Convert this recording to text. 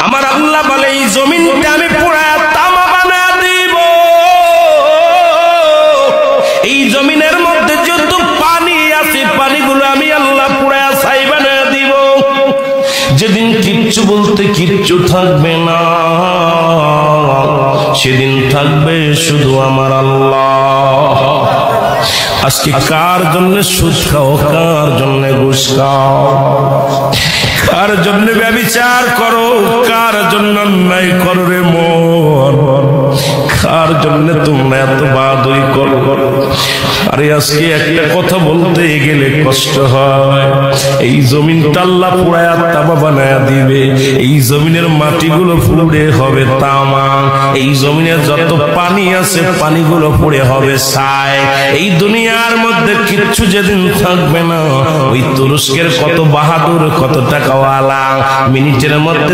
আমার আল্লাহ বলে এই জমিনটা আমি পুরায়া তামা বানায়া দিব। এই জমিনের মধ্যে যত পানি আছে পানিগুলো আমি আল্লাহ পুরায়া ছাই বানায়া দিব। যেদিন কিচ্ছু বলতে কিচ্ছু থাকবে না, সেদিন থাকবে শুধু আমার আল্লাহ। আজকে কার জন্য সুদ খাও, কার জন্য ঘুষ খাও, কার জন্য ব্যভিচার করো, কার জন্য অন্যায় করো রে মন, কার জন্য তোমরা এত বাদই করো। আরে আজকে একটা কথা বলতে গেলে কষ্ট হয়। এই জমিনটা আল্লাহ পুরায়া তামা বানায়া দিবে। এই জমিনের মাটিগুলো পুড়ে হবে তামা। এই জমিনে যত পানি আছে পানিগুলো পুড়ে হবে ছাই। এই দুনিয়ার মধ্যে কিচ্ছু যেদিন থাকবে না, ওই তুরস্কের কত বাহাদুর, কত টাকাওয়ালা মিনিটের মধ্যে